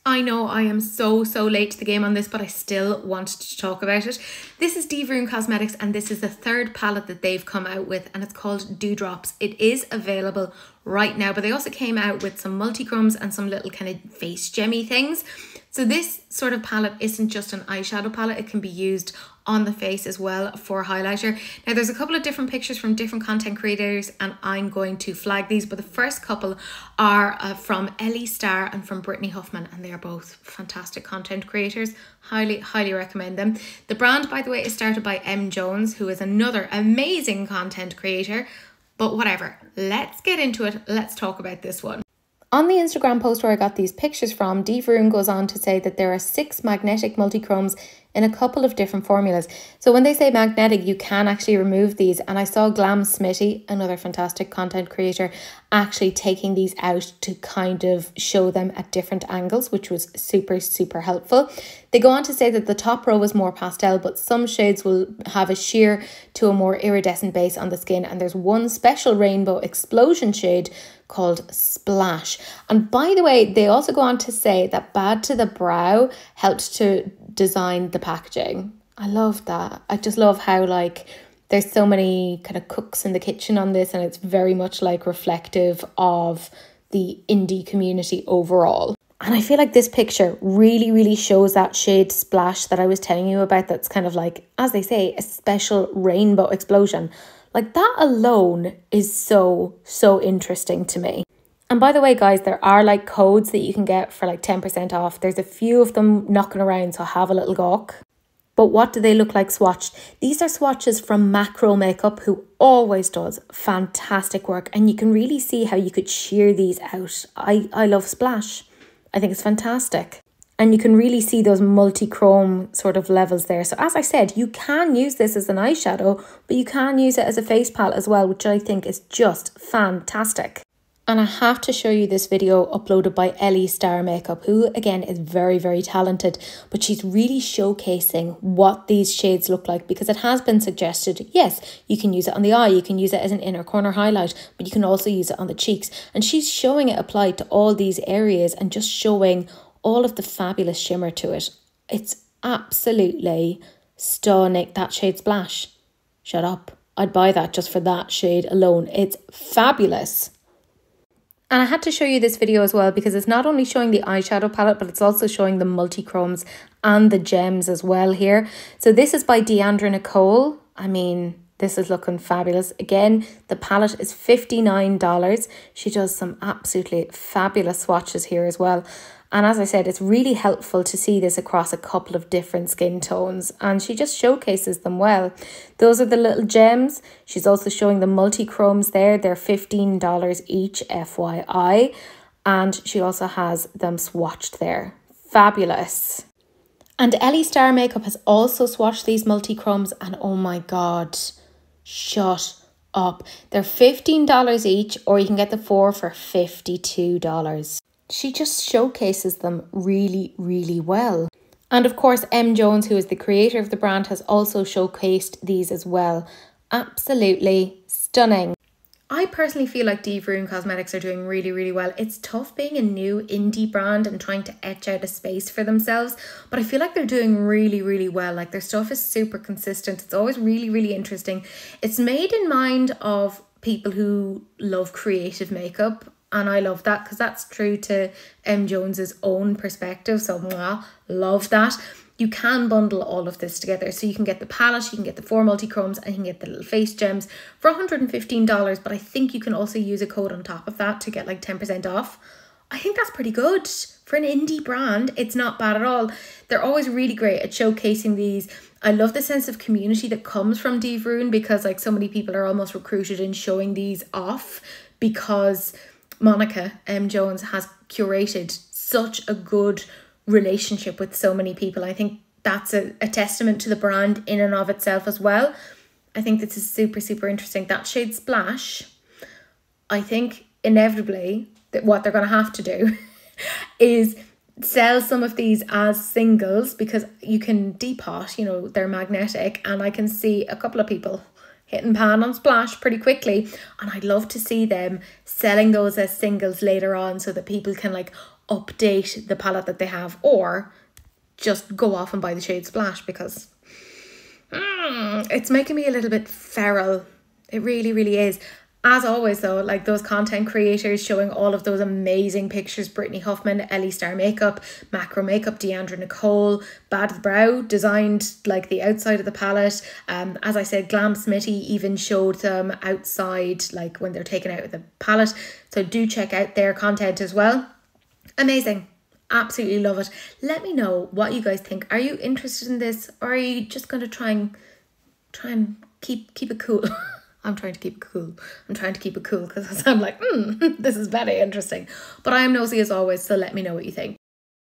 I know I am so late to the game on this, but I still wanted to talk about it. This is Dieverune Cosmetics, and this is the third palette that they've come out with, and it's called Dewdrops. It is available right now, but they also came out with some multichromes and some little kind of face gemmy things. So this sort of palette isn't just an eyeshadow palette, it can be used on the face as well for highlighter. Now there's a couple of different pictures from different content creators and I'm going to flag these, but the first couple are from Ellie, Starr and from Brittany Huffman, and they are both fantastic content creators. Highly recommend them. The brand, by the way, is started by M. Jones, who is another amazing content creator, but whatever, let's get into it. Let's talk about this one. On the Instagram post where I got these pictures from, Dieverune goes on to say that there are 6 magnetic multichromes in a couple of different formulas. So when they say magnetic, you can actually remove these. And I saw Glam Smitty, another fantastic content creator, actually taking these out to kind of show them at different angles, which was super helpful. They go on to say that the top row is more pastel, but some shades will have a sheer to a more iridescent base on the skin. And there's one special rainbow explosion shade called Splash. And by the way, they also go on to say that Bad to the Brow helped to design the packaging. I love that. I just love how like there's so many kind of cooks in the kitchen on this, and it's very much like reflective of the indie community overall. And I feel like this picture really shows that shade Splash that I was telling you about, that's kind of like, as they say, a special rainbow explosion. Like that alone is so interesting to me. And by the way, guys, there are like codes that you can get for like 10% off. There's a few of them knocking around, so have a little gawk. But what do they look like swatched? These are swatches from Macromakeup, who always does fantastic work. And you can really see how you could sheer these out. I love Splash. I think it's fantastic. And you can really see those multi-chrome sort of levels there. So as I said, you can use this as an eyeshadow, but you can use it as a face palette as well, which I think is just fantastic. And I have to show you this video uploaded by Ellie Starr Makeup, who again is very talented, but she's really showcasing what these shades look like, because it has been suggested, yes, you can use it on the eye, you can use it as an inner corner highlight, but you can also use it on the cheeks. And she's showing it applied to all these areas and just showing all of the fabulous shimmer to it. It's absolutely stunning. That shade Splash, shut up. I'd buy that just for that shade alone. It's fabulous. And I had to show you this video as well because it's not only showing the eyeshadow palette, but it's also showing the multichromes and the gems as well here. So this is by Deandra Nicoleee. I mean, this is looking fabulous. Again, the palette is $59. She does some absolutely fabulous swatches here as well. And as I said, it's really helpful to see this across a couple of different skin tones. And she just showcases them well. Those are the little gems. She's also showing the multi-chromes there. They're $15 each, FYI. And she also has them swatched there. Fabulous. And Ellie Starr Makeup has also swatched these multi-chromes. And oh my God, shut up. They're $15 each, or you can get the 4 for $52. She just showcases them really well. And of course, M. Jones, who is the creator of the brand, has also showcased these as well. Absolutely stunning. I personally feel like Dieverune Cosmetics are doing really well. It's tough being a new indie brand and trying to etch out a space for themselves, but I feel like they're doing really well. Like their stuff is super consistent. It's always really interesting. It's made in mind of people who love creative makeup. And I love that because that's true to M. Jones's own perspective. So mwah, love that. You can bundle all of this together. So you can get the palette, you can get the 4 multi-chromes, and you can get the little face gems for $115. But I think you can also use a code on top of that to get like 10% off. I think that's pretty good. For an indie brand, it's not bad at all. They're always really great at showcasing these. I love the sense of community that comes from Dieverune, because like so many people are almost recruited in showing these off because Monica M. Jones has curated such a good relationship with so many people. I think that's a testament to the brand in and of itself as well. I think this is super interesting. That shade Splash, I think inevitably that what they're going to have to do is sell some of these as singles, because you can depot, you know, they're magnetic, and I can see a couple of people hitting pan on Splash pretty quickly, and I'd love to see them selling those as singles later on so that people can like update the palette that they have, or just go off and buy the shade Splash, because it's making me a little bit feral. It really, really is. As always though, like those content creators showing all of those amazing pictures, Brittany Huffman, Ellie Starr Makeup, Macromakeup, Deandra Nicoleee, badtothebrow designed like the outside of the palette. As I said, Glam Smitty even showed them outside, like when they're taken out of the palette. So do check out their content as well. Amazing. Absolutely love it. Let me know what you guys think. Are you interested in this, or are you just going to try and keep it cool? I'm trying to keep it cool. I'm trying to keep it cool because I'm like, this is very interesting. But I am nosy as always, so let me know what you think.